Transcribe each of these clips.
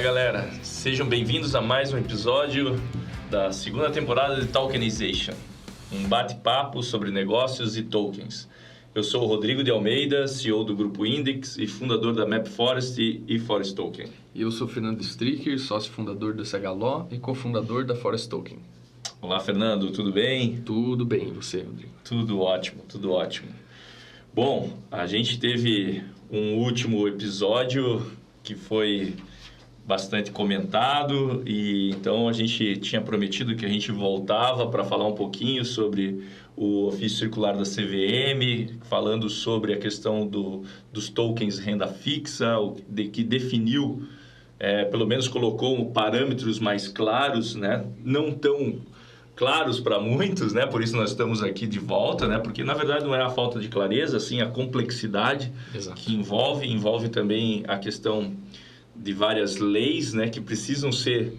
galera, sejam bem-vindos a mais um episódio da segunda temporada de Tokenization, um bate-papo sobre negócios e tokens. Eu sou o Rodrigo de Almeida, CEO do Grupo Index e fundador da MapForest e Forest Token. E eu sou Fernando Stricker, sócio fundador do CHLO e cofundador da Forest Token. Olá, Fernando, tudo bem? Tudo bem, e você, Rodrigo? Tudo ótimo, tudo ótimo. Bom, a gente teve um último episódio que foi bastante comentado e então a gente tinha prometido que a gente voltava para falar um pouquinho sobre o ofício circular da CVM, falando sobre a questão dos tokens renda fixa, que definiu, pelo menos colocou parâmetros mais claros, né? Não tão claros para muitos, né? Por isso nós estamos aqui de volta, né? Porque na verdade não é a falta de clareza, sim a complexidade. Exato. Que envolve também a questão de várias leis, né? Que precisam ser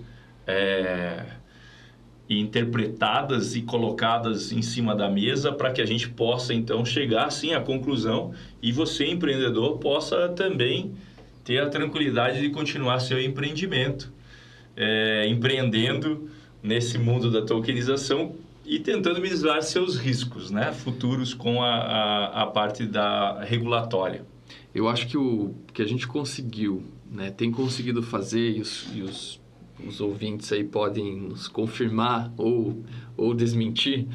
interpretadas e colocadas em cima da mesa para que a gente possa então chegar sim à conclusão e você, empreendedor, possa também ter a tranquilidade de continuar seu empreendimento, empreendendo nesse mundo da tokenização e tentando minimizar seus riscos, né, futuros com a parte da regulatória. Eu acho que o que a gente conseguiu, né, tem conseguido fazer e os ouvintes aí podem nos confirmar ou desmentir,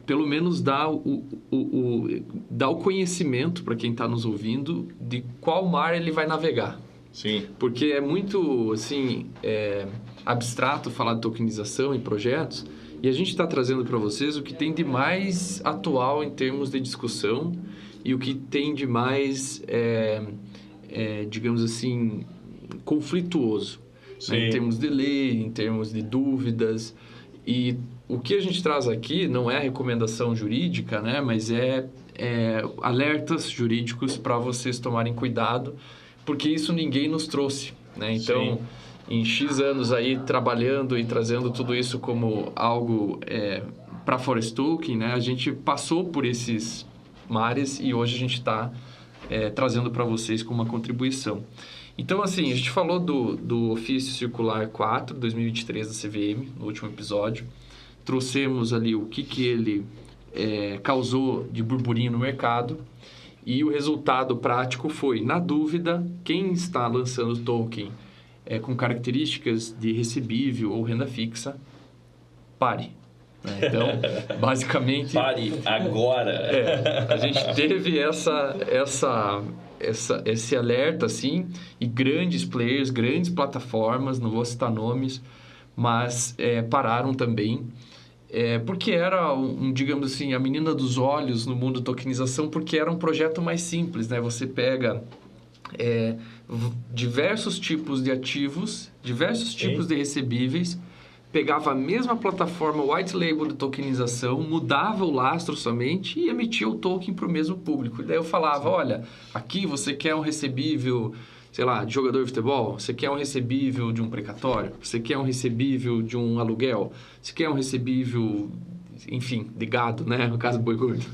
pelo menos dar o conhecimento para quem está nos ouvindo de qual mar ele vai navegar. Sim. Porque é muito, assim, abstrato falar de tokenização em projetos e a gente está trazendo para vocês o que tem de mais atual em termos de discussão e o que tem de mais, digamos assim, conflituoso, né? Em termos de lei, em termos de dúvidas. E o que a gente traz aqui não é recomendação jurídica, né? Mas alertas jurídicos para vocês tomarem cuidado, porque isso ninguém nos trouxe, né? Então, em X anos aí trabalhando e trazendo tudo isso como algo para Forest Token, né? A gente passou por esses mares e hoje a gente está trazendo para vocês como uma contribuição. Então, assim, a gente falou do ofício circular 4, 2023 da CVM, no último episódio. Trouxemos ali o que ele causou de burburinho no mercado. E o resultado prático foi, na dúvida, quem está lançando token com características de recebível ou renda fixa, pare. Então, basicamente... Pare agora! A gente teve esse alerta, assim, e grandes players, grandes plataformas, não vou citar nomes, mas pararam também. Porque era, digamos assim, a menina dos olhos no mundo da tokenização, porque era um projeto mais simples, né? Você pega diversos tipos de ativos, diversos tipos de recebíveis, pegava a mesma plataforma white label de tokenização, mudava o lastro somente e emitia o token para o mesmo público. E daí eu falava, olha, aqui você quer um recebível, sei lá, de jogador de futebol, você quer um recebível de um precatório, você quer um recebível de um aluguel, você quer um recebível, enfim, de gado, né? No caso do boi gordo.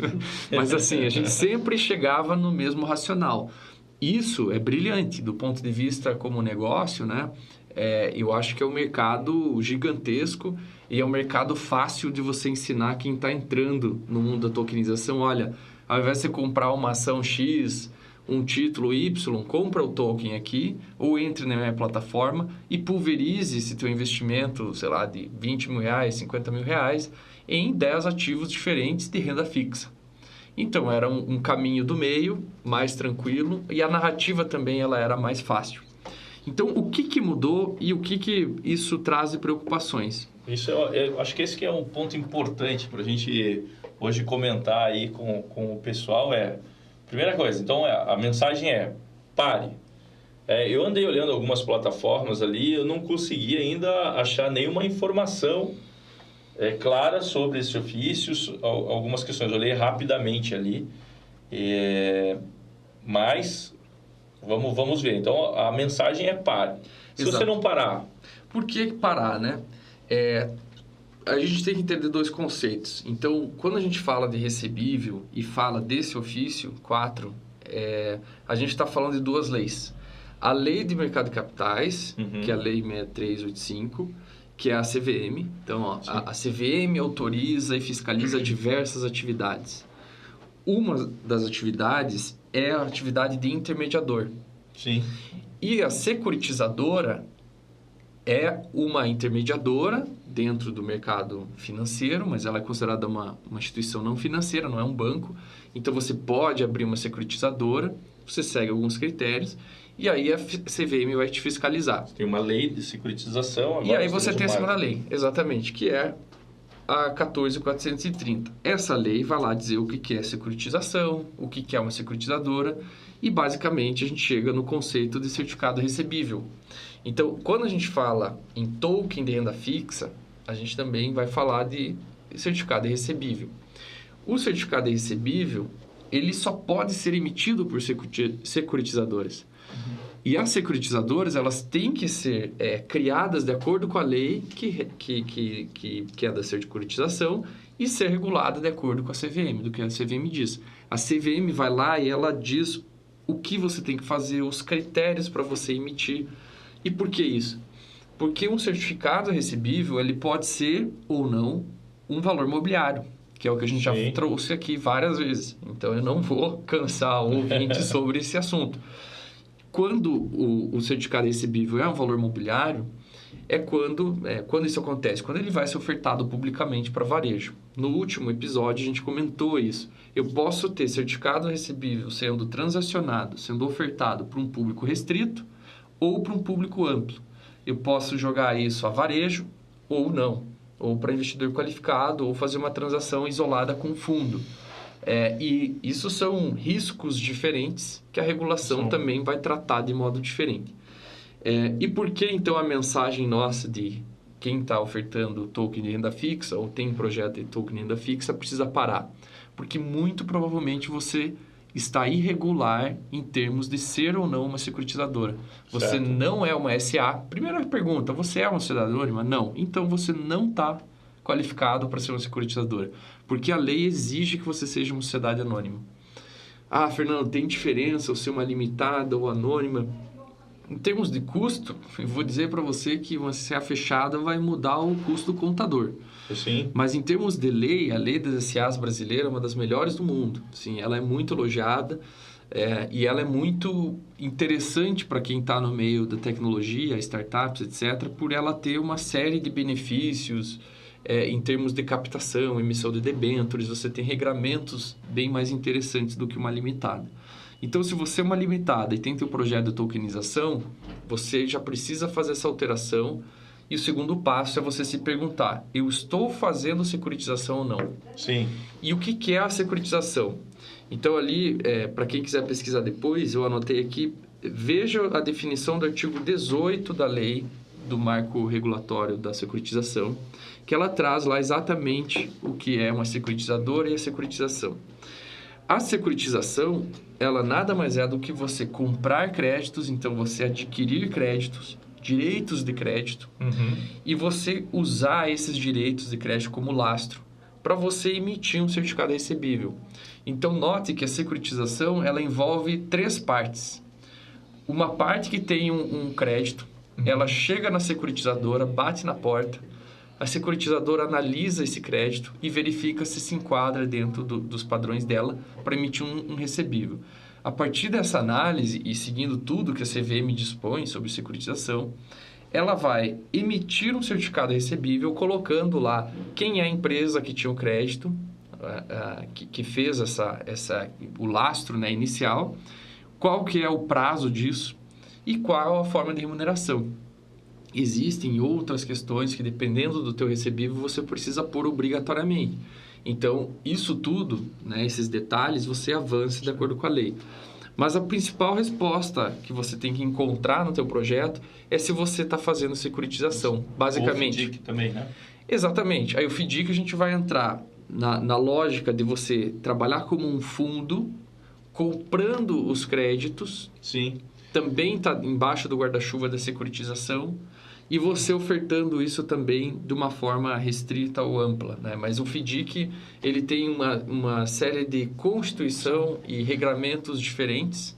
Mas assim, a gente sempre chegava no mesmo racional. Isso é brilhante do ponto de vista como negócio, né? Eu acho que é um mercado gigantesco e é um mercado fácil de você ensinar quem está entrando no mundo da tokenização. Olha, ao invés de você comprar uma ação X, um título Y, compra o token aqui ou entre na minha plataforma e pulverize esse teu investimento, sei lá, de 20 mil reais, 50 mil reais em 10 ativos diferentes de renda fixa. Então, era um caminho do meio, mais tranquilo, e a narrativa também ela era mais fácil. Então, o que mudou e o que isso traz de preocupações? Isso eu acho que esse que é um ponto importante para a gente hoje comentar aí com o pessoal. Primeira coisa, então a mensagem pare. Eu andei olhando algumas plataformas ali, eu não consegui ainda achar nenhuma informação clara sobre esse ofício, algumas questões eu olhei rapidamente ali, mas vamos ver. Então a mensagem pare. Se Exato. Você não parar... Por que parar, né? A gente tem que entender dois conceitos. Então, quando a gente fala de recebível e fala desse ofício 4, a gente está falando de duas leis. A Lei de Mercado de Capitais, que é a Lei 6385, que é a CVM. Então, ó, a CVM autoriza e fiscaliza diversas atividades. Uma das atividades é a atividade de intermediador. Sim. E a securitizadora é uma intermediadora dentro do mercado financeiro, mas ela é considerada uma instituição não financeira, não é um banco. Então, você pode abrir uma securitizadora, você segue alguns critérios, e aí a CVM vai te fiscalizar. Tem uma lei de securitização. Agora E aí você tem a segunda lei, exatamente, que é a 14.430. Essa lei vai lá dizer o que é securitização, o que é uma securitizadora, e basicamente a gente chega no conceito de certificado recebível. Então, quando a gente fala em token de renda fixa, a gente também vai falar de certificado recebível. O certificado recebível, ele só pode ser emitido por securitizadoras. E as securitizadoras, elas têm que ser criadas de acordo com a lei que é da securitização e ser regulada de acordo com a CVM, do que a CVM diz. A CVM vai lá e ela diz o que você tem que fazer, os critérios para você emitir. E por que isso? Porque um certificado recebível, ele pode ser ou não um valor mobiliário, que é o que a gente já trouxe aqui várias vezes. Então, eu não vou cansar o ouvinte sobre esse assunto. Quando o certificado recebível é um valor mobiliário, é quando isso acontece, quando ele vai ser ofertado publicamente para varejo. No último episódio, a gente comentou isso. Eu posso ter certificado recebível sendo transacionado, sendo ofertado para um público restrito ou para um público amplo. Eu posso jogar isso a varejo ou não, ou para investidor qualificado, ou fazer uma transação isolada com fundo. E isso são riscos diferentes que a regulação também vai tratar de modo diferente. E por que, então, a mensagem nossa de quem está ofertando token de renda fixa ou tem projeto de token de renda fixa precisa parar? Porque muito provavelmente você está irregular em termos de ser ou não uma securitizadora. Você não é uma SA. Primeira pergunta, você é uma sociedade anônima? Não. Então, você não está qualificado para ser uma securitizadora, porque a lei exige que você seja uma sociedade anônima. Ah, Fernando, tem diferença ou ser uma limitada ou anônima? Em termos de custo, eu vou dizer para você que uma SA fechada vai mudar o custo do contador. Sim. Mas em termos de lei, a lei das SAs brasileira é uma das melhores do mundo. Sim, ela é muito elogiada e ela é muito interessante para quem está no meio da tecnologia, startups, etc., por ela ter uma série de benefícios em termos de captação, emissão de debêntures. Você tem regramentos bem mais interessantes do que uma limitada. Então, se você é uma limitada e tem teu projeto de tokenização, você já precisa fazer essa alteração. E o segundo passo é você se perguntar, eu estou fazendo securitização ou não? Sim. E o que é a securitização? Então, ali, para quem quiser pesquisar depois, eu anotei aqui, veja a definição do artigo 18 da lei do marco regulatório da securitização, que ela traz lá exatamente o que é uma securitizadora e a securitização. A securitização, ela nada mais é do que você comprar créditos, então você adquirir créditos, direitos de crédito, e você usar esses direitos de crédito como lastro para você emitir um certificado recebível. Então, note que a securitização, ela envolve 3 partes. Uma parte que tem um crédito, ela chega na securitizadora, bate na porta, a securitizadora analisa esse crédito e verifica se enquadra dentro dos padrões dela para emitir um recebível. A partir dessa análise e seguindo tudo que a CVM dispõe sobre securitização, ela vai emitir um certificado recebível colocando lá quem é a empresa que tinha o crédito, que fez o lastro, né, inicial, qual que é o prazo disso e qual a forma de remuneração. Existem outras questões que, dependendo do teu recebível, você precisa pôr obrigatoriamente. Então, isso tudo, né, esses detalhes, você avança de acordo com a lei. Mas a principal resposta que você tem que encontrar no teu projeto é se você está fazendo securitização, basicamente. O FDIC também, né? Exatamente. Aí o FDIC a gente vai entrar na lógica de você trabalhar como um fundo, comprando os créditos. Sim. Também está embaixo do guarda-chuva da securitização e você ofertando isso também de uma forma restrita ou ampla, né? Mas o FDIC, ele tem uma série de constituição e regramentos diferentes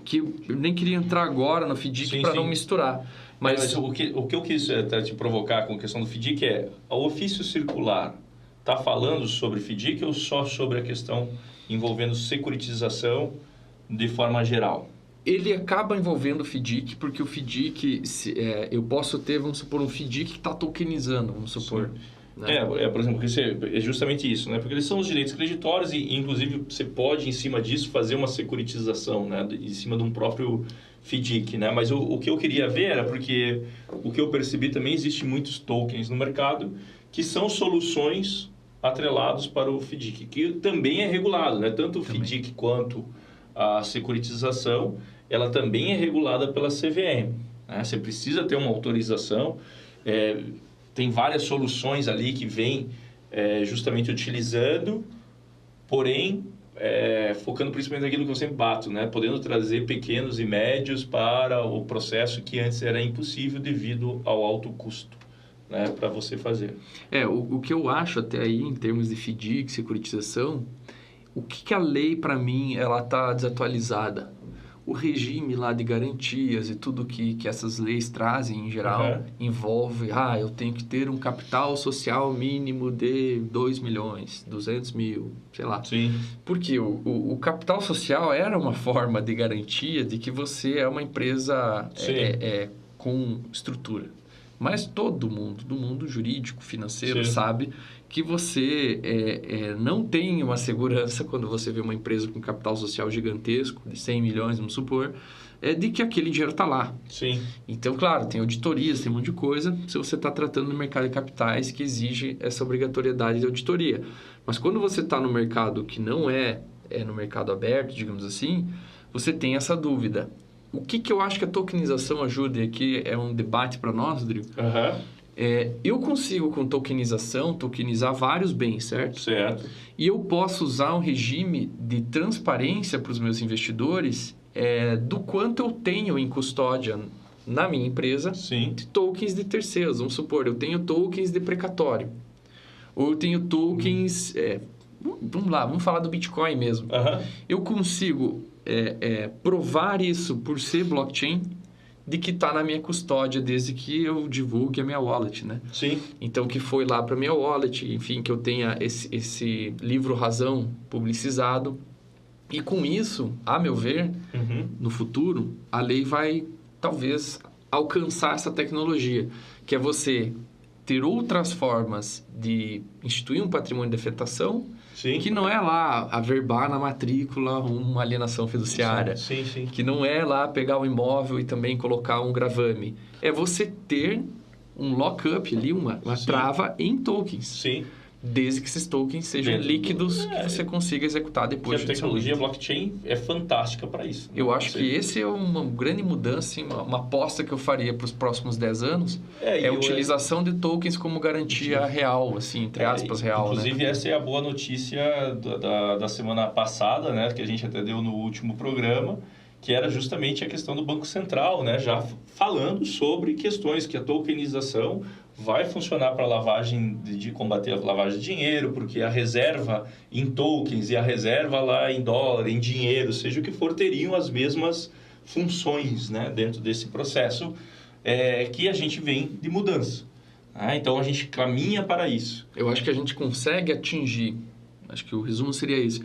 que eu nem queria entrar agora no FDIC para não misturar. Mas o que eu quis até te provocar com a questão do FDIC é, o ofício circular está falando sobre FDIC ou só sobre a questão envolvendo securitização de forma geral? Ele acaba envolvendo o FDIC, porque o FDIC, eu posso ter, vamos supor, um FDIC que está tokenizando, vamos supor. Né? Por exemplo, é justamente isso, né? Porque eles são os direitos creditórios e, inclusive, você pode, em cima disso, fazer uma securitização, né? Em cima de um próprio FDIC, né? Mas o que eu queria ver era porque o que eu percebi também, existe muitos tokens no mercado que são soluções atrelados para o FDIC, que também é regulado, né? Tanto o FDIC quanto a securitização, ela também é regulada pela CVM, né? Você precisa ter uma autorização, tem várias soluções ali que vêm justamente utilizando, porém, focando principalmente naquilo que eu sempre bato, né? Podendo trazer pequenos e médios para o processo que antes era impossível devido ao alto custo, né? Para você fazer. O que eu acho até aí, em termos de FDIC, securitização, o que a lei, para mim, ela está desatualizada? O regime lá de garantias e tudo que essas leis trazem, em geral, envolve, eu tenho que ter um capital social mínimo de 2 milhões, 200 mil, sei lá. Sim. Porque o capital social era uma forma de garantia de que você é uma empresa com estrutura. Mas todo mundo, do mundo jurídico, financeiro, sabe que você não tem uma segurança quando você vê uma empresa com capital social gigantesco, de 100 milhões, vamos supor, de que aquele dinheiro está lá. Sim. Então, claro, tem auditorias, tem um monte de coisa, se você está tratando no mercado de capitais que exige essa obrigatoriedade de auditoria. Mas quando você está no mercado que não é no mercado aberto, digamos assim, você tem essa dúvida. O que eu acho que a tokenização ajuda, e aqui é um debate para nós, Rodrigo, eu consigo, com tokenização, tokenizar vários bens, certo? Certo. E eu posso usar um regime de transparência para os meus investidores do quanto eu tenho em custódia na minha empresa de tokens de terceiros. Vamos supor, eu tenho tokens de precatório. Ou eu tenho tokens... vamos falar do Bitcoin mesmo. Eu consigo provar isso por ser blockchain, de que está na minha custódia desde que eu divulgue a minha wallet, né? Sim. Então, que foi lá para a minha wallet, enfim, que eu tenha esse livro razão publicizado. E com isso, a meu ver, no futuro, a lei vai, talvez, alcançar essa tecnologia, que é você ter outras formas de instituir um patrimônio de afetação, que não é lá averbar na matrícula uma alienação fiduciária. Sim. Que não é lá pegar o imóvel e também colocar um gravame. É você ter um lock-up ali, uma trava em tokens. Sim. Desde que esses tokens sejam líquidos, que você consiga executar depois. A tecnologia blockchain é fantástica para isso. Eu acho que esse é uma grande mudança, uma aposta que eu faria para os próximos 10 anos, a utilização de tokens como garantia real, assim, entre aspas, real. Inclusive, né? Essa é a boa notícia da semana passada, né, que a gente até deu no último programa, que era justamente a questão do Banco Central, né, já falando sobre questões que a tokenização vai funcionar para de combater a lavagem de dinheiro, porque a reserva em tokens e a reserva lá em dólar, em dinheiro, seja o que for, teriam as mesmas funções, né, dentro desse processo que a gente vem de mudança. Então, a gente caminha para isso. Eu acho que a gente consegue atingir, acho que o resumo seria isso,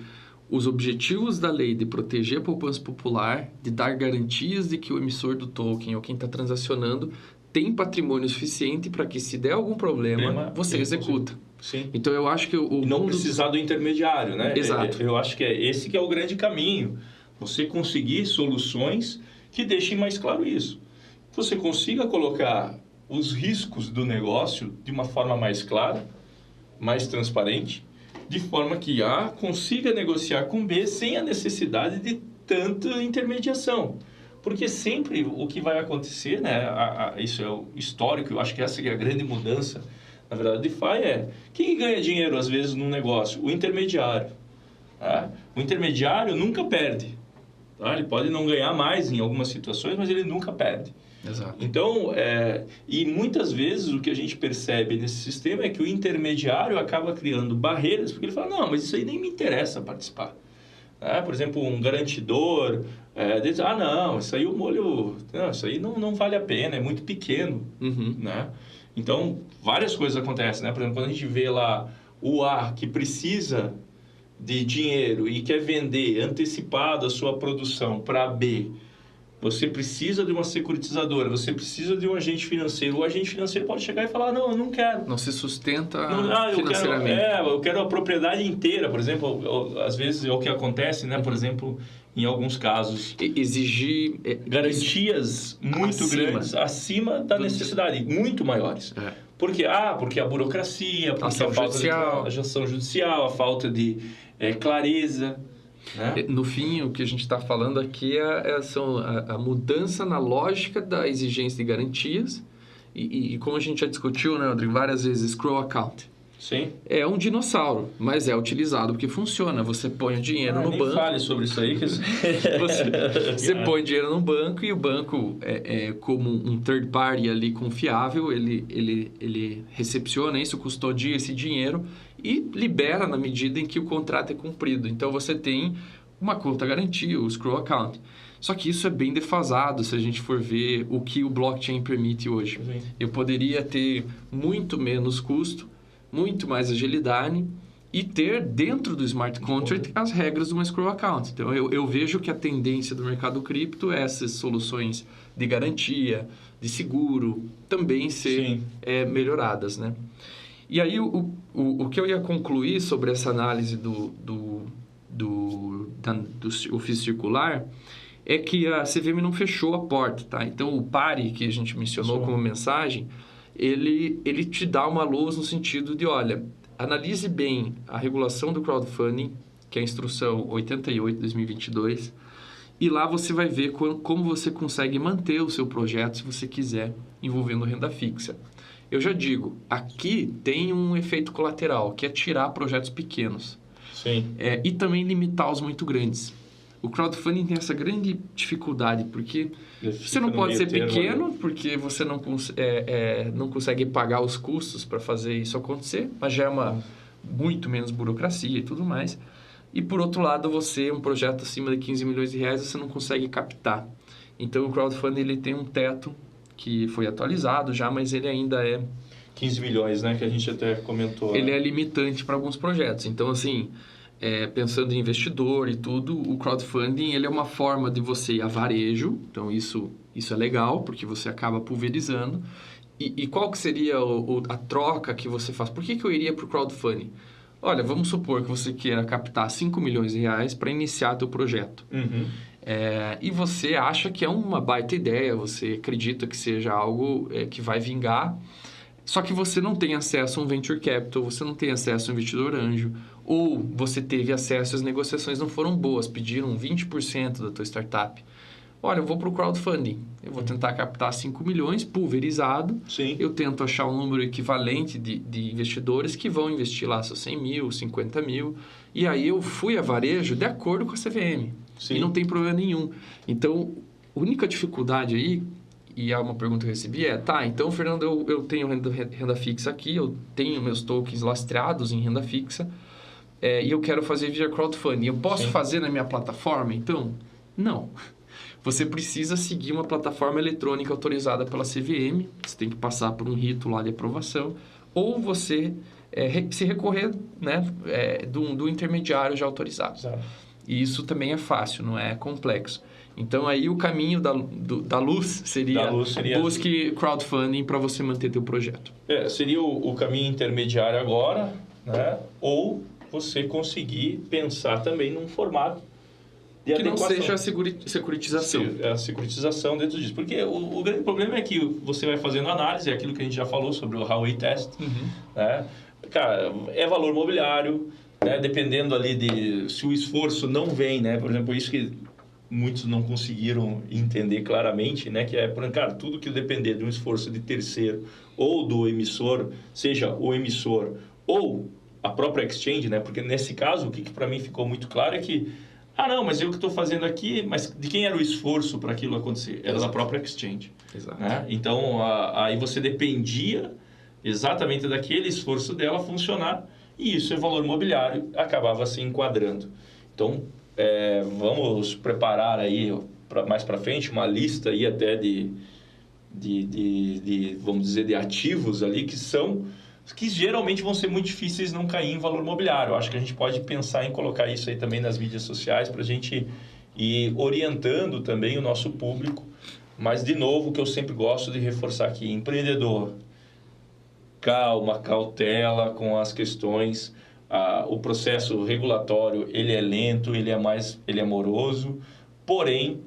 os objetivos da lei de proteger a poupança popular, de dar garantias de que o emissor do token ou quem está transacionando tem patrimônio suficiente para que, se der algum problema, você executa. Sim. Então, eu acho que e não precisar do intermediário, né? Exato. Eu acho que esse que é o grande caminho. Você conseguir soluções que deixem mais claro isso. Você consiga colocar os riscos do negócio de uma forma mais clara, mais transparente, de forma que A consiga negociar com B sem a necessidade de tanta intermediação. Porque sempre o que vai acontecer, né, isso é o histórico, eu acho que essa é a grande mudança, na verdade, do DeFi quem ganha dinheiro, às vezes, num negócio? O intermediário. Tá? O intermediário nunca perde. Tá? Ele pode não ganhar mais em algumas situações, mas ele nunca perde. Exato. Então, e muitas vezes o que a gente percebe nesse sistema é que o intermediário acaba criando barreiras, porque ele fala, não, mas isso aí nem me interessa participar. Por exemplo, um garantidor, diz, não, isso aí o molho, isso aí não vale a pena, é muito pequeno, né? Então, várias coisas acontecem, né? Por exemplo, quando a gente vê lá o A que precisa de dinheiro e quer vender antecipado a sua produção para B, você precisa de uma securitizadora, você precisa de um agente financeiro. O agente financeiro pode chegar e falar, não, eu não quero. Não se sustenta financeiramente. Eu quero a propriedade inteira, por exemplo. Às vezes é o que acontece, né? Por exemplo, em alguns casos. Exigir garantias muito grandes acima da necessidade, muito maiores. Por quê? Porque a burocracia, porque a falta de ação judicial, a falta de clareza. No fim, o que a gente está falando aqui são a mudança na lógica da exigência de garantias e como a gente já discutiu, né, Rodrigo, várias vezes, escrow account. Sim. É um dinossauro, mas é utilizado porque funciona. Você põe o dinheiro no banco. Fale sobre isso aí. Você põe dinheiro no banco e o banco, como um third party ali confiável, ele recepciona isso, custodia esse dinheiro e libera na medida em que o contrato é cumprido. Então, você tem uma conta garantia, o escrow account. Só que isso é bem defasado se a gente for ver o que o blockchain permite hoje. Sim. Eu poderia ter muito menos custo, muito mais agilidade e ter dentro do smart contract as regras de uma escrow account. Então, eu vejo que a tendência do mercado cripto é essas soluções de garantia, de seguro, também ser melhoradas, né? E aí, o que eu ia concluir sobre essa análise do ofício circular é que a CVM não fechou a porta, tá? Então, o PARI, que a gente mencionou como mensagem, ele te dá uma luz no sentido de, olha, analise bem a regulação do crowdfunding, que é a instrução 88/2022, e lá você vai ver como você consegue manter o seu projeto, se você quiser, envolvendo renda fixa. Eu já digo, aqui tem um efeito colateral, que é tirar projetos pequenos. Sim. E também limitar os muito grandes. O crowdfunding tem essa grande dificuldade, porque você não pode ser pequeno, porque você não consegue pagar os custos para fazer isso acontecer, mas já é muito menos burocracia e tudo mais. E, por outro lado, um projeto acima de 15 milhões de reais, você não consegue captar. Então, o crowdfunding ele tem um teto que foi atualizado já, mas ele ainda é... 15 milhões, né? Que a gente até comentou. Ele é limitante para alguns projetos. Então, assim, pensando em investidor e tudo, o crowdfunding ele é uma forma de você ir a varejo. Então, isso é legal, porque você acaba pulverizando. E qual que seria a troca que você faz? Por que eu iria para o crowdfunding? Olha, vamos supor que você queira captar 5 milhões de reais para iniciar teu projeto. Uhum. E você acha que é uma baita ideia, você acredita que seja algo que vai vingar, só que você não tem acesso a um venture capital, você não tem acesso a um investidor anjo, ou você teve acesso e as negociações não foram boas, pediram 20% da tua startup. Olha, eu vou para o crowdfunding, eu vou tentar captar 5 milhões pulverizado, Sim. Eu tento achar um número equivalente de investidores que vão investir lá seus 100 mil, 50 mil, e aí eu fui a varejo de acordo com a CVM. Sim. E não tem problema nenhum. Então, a única dificuldade aí, e é uma pergunta que eu recebi, então, Fernando, eu tenho renda fixa aqui, eu tenho meus tokens lastreados em renda fixa, e eu quero fazer via crowdfunding. Eu posso fazer na minha plataforma, então? Não. Você precisa seguir uma plataforma eletrônica autorizada pela CVM, você tem que passar por um rito lá de aprovação, ou você se recorrer, né, do intermediário já autorizado. Exato. E isso também é fácil, não é complexo. Então, aí o caminho da luz seria busque crowdfunding para você manter teu projeto. Seria o caminho intermediário agora, né? Ou você conseguir pensar também num formato de que adequação. Não seja a securitização. A securitização dentro disso. Porque o grande problema é que você vai fazendo análise, é aquilo que a gente já falou sobre o Huawei Test. Né? Cara, é valor mobiliário, né? Dependendo ali se o esforço não vem, né? Por exemplo, isso que muitos não conseguiram entender claramente, né? Que cara, tudo que depender de um esforço de terceiro ou do emissor, seja o emissor ou a própria exchange, né? Porque nesse caso, o que para mim ficou muito claro é que não, mas eu que estou fazendo aqui, mas de quem era o esforço para aquilo acontecer? Era da própria exchange. Exato. Né? Então, aí você dependia exatamente daquele esforço dela funcionar e isso é valor mobiliário, acabava se enquadrando. Então, vamos preparar aí, mais para frente, uma lista aí até de, vamos dizer, de ativos ali que geralmente vão ser muito difíceis não cair em valor imobiliário. Eu acho que a gente pode pensar em colocar isso aí também nas mídias sociais para a gente ir orientando também o nosso público. Mas, de novo, o que eu sempre gosto de reforçar aqui, empreendedor, calma, cautela com as questões. O processo regulatório, ele é lento, ele é moroso, porém,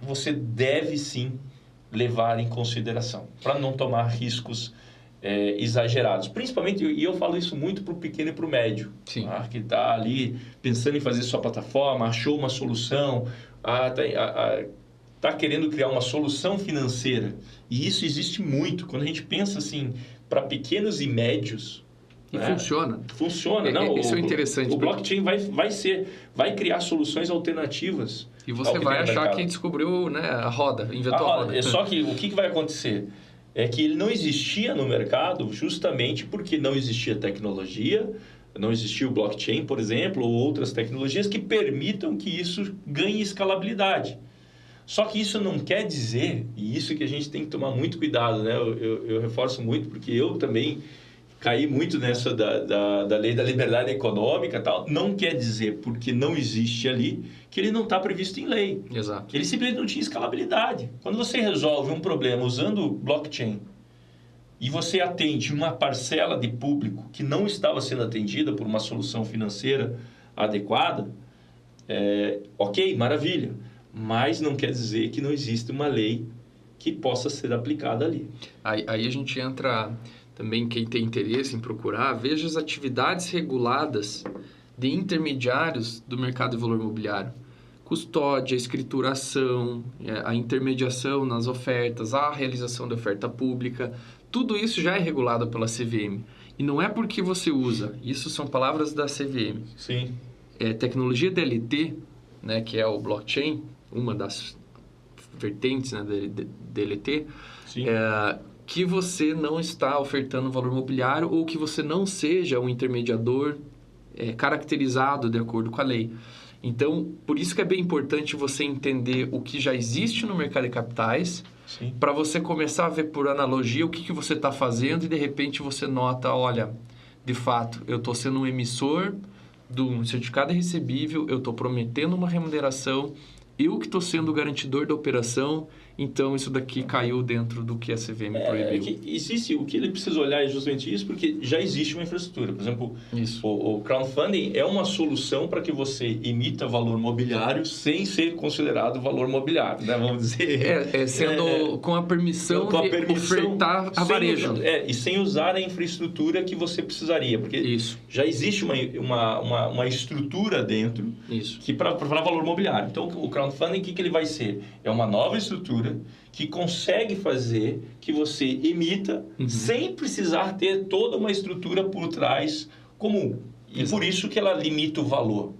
você deve sim levar em consideração para não tomar riscos exagerados. Principalmente, e eu falo isso muito para o pequeno e para o médio, que está ali pensando em fazer sua plataforma, achou uma solução, está querendo criar uma solução financeira. E isso existe muito. Quando a gente pensa assim, para pequenos e médios... E funciona. Funciona. Isso é interessante. O blockchain vai criar soluções alternativas. E você vai achar que descobriu, né, a roda, inventou a roda. Só que o que vai acontecer? É que ele não existia no mercado justamente porque não existia tecnologia, não existia o blockchain, por exemplo, ou outras tecnologias que permitam que isso ganhe escalabilidade. Só que isso não quer dizer, e isso que a gente tem que tomar muito cuidado, né? Eu reforço muito, porque eu também caí muito nessa da lei da liberdade econômica e tal. Não quer dizer, porque não existe ali, que ele não está previsto em lei. Exato. Que ele simplesmente não tinha escalabilidade. Quando você resolve um problema usando blockchain e você atende uma parcela de público que não estava sendo atendida por uma solução financeira adequada, ok, maravilha. Mas não quer dizer que não existe uma lei que possa ser aplicada ali. Aí a gente entra também, quem tem interesse em procurar, veja as atividades reguladas de intermediários do mercado de valor imobiliário. Custódia, escrituração, a intermediação nas ofertas, a realização da oferta pública, tudo isso já é regulado pela CVM. E não é porque você usa, isso são palavras da CVM. Sim. Tecnologia DLT, né, que é o blockchain, uma das vertentes, né, DLT, Sim. Que você não está ofertando valor imobiliário ou que você não seja um intermediador caracterizado de acordo com a lei. Então, por isso que é bem importante você entender o que já existe no mercado de capitais, para você começar a ver por analogia o que você está fazendo e, de repente, você nota, olha, de fato, eu estou sendo um emissor de um certificado recebível, eu estou prometendo uma remuneração, eu que estou sendo o garantidor da operação, então isso daqui caiu dentro do que a CVM proibiu. O que ele precisa olhar é justamente isso, porque já existe uma infraestrutura. Por exemplo, o crowdfunding é uma solução para que você emita valor mobiliário sem ser considerado valor mobiliário, né? Vamos dizer. Sendo com a permissão de ofertar a varejo. E sem usar a infraestrutura que você precisaria, porque já existe uma estrutura dentro que para valor mobiliário. Então, o crowdfunding, o que ele vai ser? É uma nova estrutura que consegue fazer que você emita sem precisar ter toda uma estrutura por trás comum. E por isso que ela limita o valor.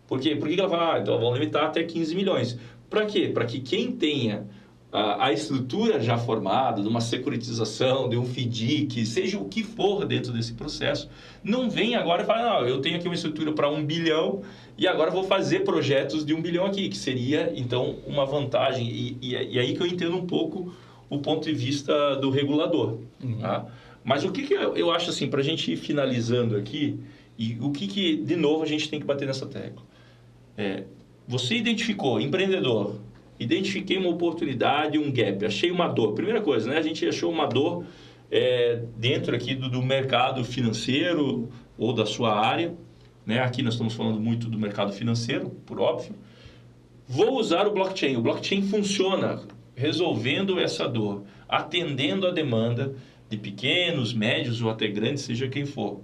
Por quê? Porque ela fala, então vamos limitar até 15 milhões. Para quê? Para que quem tenha a estrutura já formada, de uma securitização, de um FDIC, seja o que for dentro desse processo, não vem agora e fala, não, eu tenho aqui uma estrutura para 1 bilhão e agora vou fazer projetos de 1 bilhão aqui, que seria, então, uma vantagem. E aí que eu entendo um pouco o ponto de vista do regulador. Tá? Mas o que eu acho, assim, para a gente ir finalizando aqui, e o que, de novo, a gente tem que bater nessa tecla? Você identificou, empreendedor, identifiquei uma oportunidade, um gap, achei uma dor. Primeira coisa, né? A gente achou uma dor dentro aqui do mercado financeiro ou da sua área. Né? Aqui nós estamos falando muito do mercado financeiro, por óbvio. Vou usar o blockchain. O blockchain funciona resolvendo essa dor, atendendo a demanda de pequenos, médios ou até grandes, seja quem for.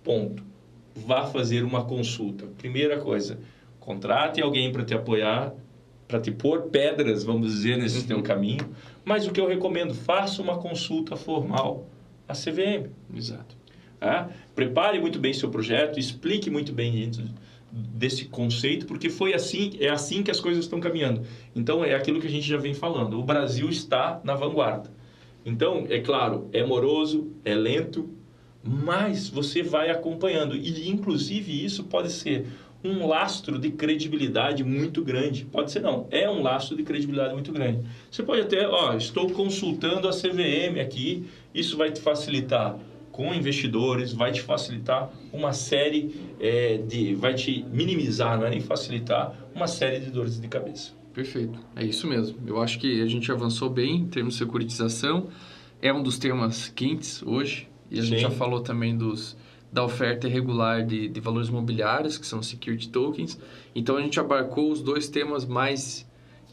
Ponto. Vá fazer uma consulta. Primeira coisa, contrate alguém para te apoiar, para te pôr pedras, vamos dizer, nesse teu caminho. Mas o que eu recomendo, faça uma consulta formal à CVM. Exato. Prepare muito bem seu projeto, explique muito bem dentro desse conceito, porque é assim que as coisas estão caminhando. Então, é aquilo que a gente já vem falando. O Brasil está na vanguarda. Então, é claro, é moroso, é lento, mas você vai acompanhando. E, inclusive, isso pode ser um lastro de credibilidade muito grande. Pode ser não, é um lastro de credibilidade muito grande. Você pode até, estou consultando a CVM aqui, isso vai te facilitar com investidores, vai te facilitar uma série vai te minimizar, não é nem facilitar, uma série de dores de cabeça. Perfeito, é isso mesmo. Eu acho que a gente avançou bem em termos de securitização, é um dos temas quentes hoje, e a gente já falou também da oferta irregular de valores imobiliários, que são security tokens. Então, a gente abarcou os dois temas mais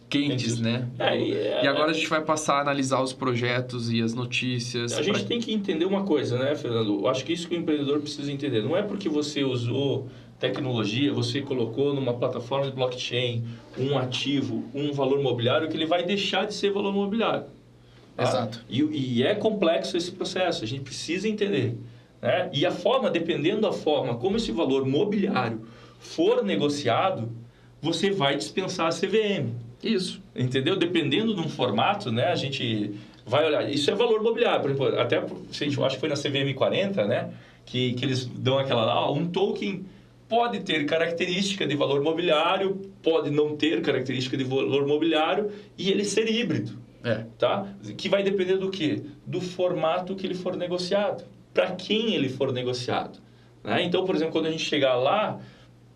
quentes, né? E agora a gente vai passar a analisar os projetos e as notícias. A gente tem que entender uma coisa, né, Fernando? Eu acho que isso que o empreendedor precisa entender. Não é porque você usou tecnologia, você colocou numa plataforma de blockchain um ativo, um valor imobiliário, que ele vai deixar de ser valor imobiliário. Tá? Exato. E é complexo esse processo, a gente precisa entender. Né? E a forma, dependendo da forma como esse valor mobiliário for negociado, você vai dispensar a CVM. Isso. Entendeu? Dependendo de um formato, né? A gente vai olhar. Isso é valor mobiliário. Por exemplo, até, eu acho que foi na CVM 40, né? Que eles dão aquela... um token pode ter característica de valor mobiliário, pode não ter característica de valor mobiliário e ele ser híbrido. Tá? Que vai depender do quê? Do formato que ele for negociado. Para quem ele for negociado. Né? Então, por exemplo, quando a gente chegar lá,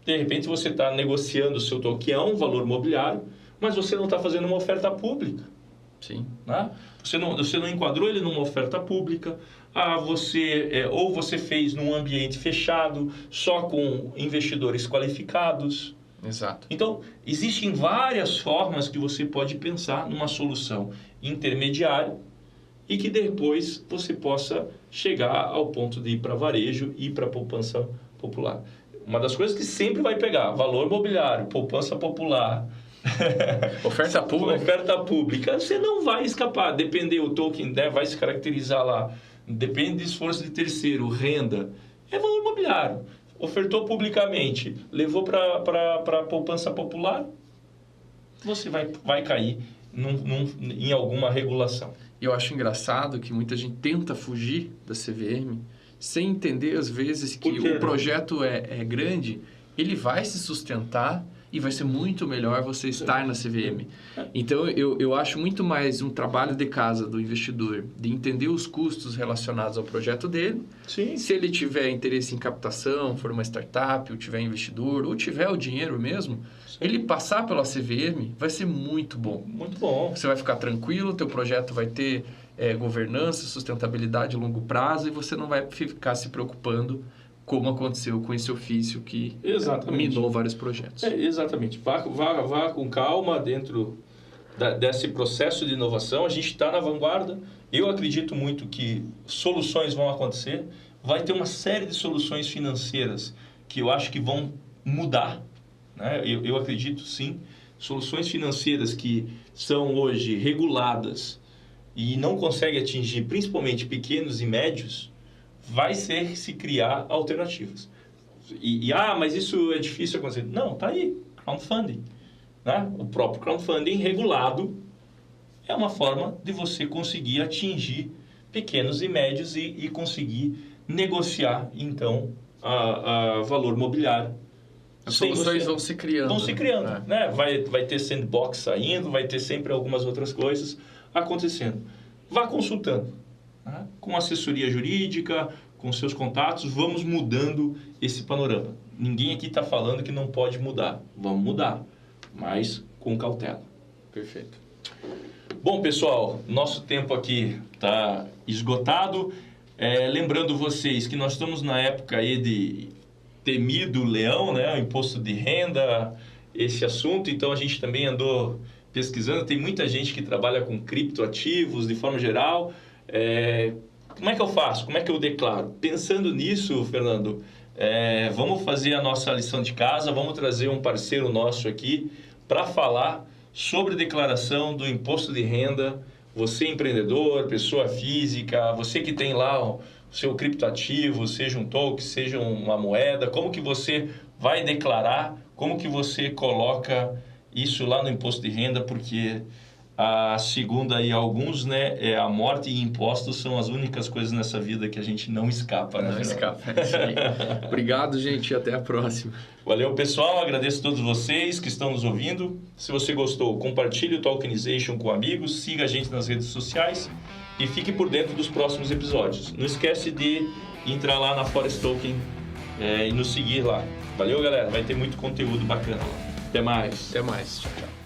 de repente você está negociando o seu token, que é um valor mobiliário, mas você não está fazendo uma oferta pública. Sim. Né? Você não enquadrou ele numa oferta pública. Ou você fez num ambiente fechado, só com investidores qualificados. Exato. Então, existem várias formas que você pode pensar numa solução intermediária e que depois você possa chegar ao ponto de ir para varejo e ir para poupança popular. Uma das coisas que sempre vai pegar, valor mobiliário, poupança popular, oferta pública, você não vai escapar. Depender, o token, né, vai se caracterizar lá. Depende de esforço de terceiro, renda. É valor imobiliário. Ofertou publicamente, levou para poupança popular, você vai cair em alguma regulação. E eu acho engraçado que muita gente tenta fugir da CVM sem entender, às vezes, que o projeto é grande, ele vai se sustentar e vai ser muito melhor você estar na CVM. Então, eu acho muito mais um trabalho de casa do investidor, de entender os custos relacionados ao projeto dele. Sim. Se ele tiver interesse em captação, for uma startup, ou tiver investidor, ou tiver o dinheiro mesmo, sim, ele passar pela CVM vai ser muito bom. Muito bom. Você vai ficar tranquilo, teu projeto vai ter governança, sustentabilidade a longo prazo e você não vai ficar se preocupando como aconteceu com esse ofício que minou vários projetos. Exatamente. Vá com calma dentro desse processo de inovação. A gente está na vanguarda. Eu acredito muito que soluções vão acontecer. Vai ter uma série de soluções financeiras que eu acho que vão mudar. Né? Eu acredito, sim. Soluções financeiras que são hoje reguladas e não conseguem atingir principalmente pequenos e médios, vai ser se criar alternativas. Mas isso é difícil acontecer. Não, tá aí, crowdfunding. Né? O próprio crowdfunding regulado é uma forma de você conseguir atingir pequenos e médios e conseguir negociar, então, a valor mobiliário. As soluções vão se criando. Vão se criando. Né? Vai ter sandbox saindo, vai ter sempre algumas outras coisas acontecendo. Vá consultando. Né? Com assessoria jurídica, com seus contatos, vamos mudando esse panorama. Ninguém aqui está falando que não pode mudar. Vamos mudar, mas com cautela. Perfeito. Bom, pessoal, nosso tempo aqui está esgotado. Lembrando vocês que nós estamos na época aí de temido leão, né? O imposto de renda, esse assunto. Então, a gente também andou pesquisando. Tem muita gente que trabalha com criptoativos de forma geral. Como é que eu faço? Como é que eu declaro? Pensando nisso, Fernando, vamos fazer a nossa lição de casa, vamos trazer um parceiro nosso aqui para falar sobre declaração do imposto de renda. Você empreendedor, pessoa física, você que tem lá o seu criptoativo, seja um token, seja uma moeda, como que você vai declarar, como que você coloca isso lá no imposto de renda, porque A segunda aí, alguns, né? É a morte e impostos são as únicas coisas nessa vida que a gente não escapa, né? Não escapa, é isso aí. Obrigado, gente, e até a próxima. Valeu, pessoal. Agradeço a todos vocês que estão nos ouvindo. Se você gostou, compartilhe o Tokenization com amigos, siga a gente nas redes sociais e fique por dentro dos próximos episódios. Não esquece de entrar lá na Forest Token e nos seguir lá. Valeu, galera. Vai ter muito conteúdo bacana lá. Até mais. Até mais. Tchau, tchau.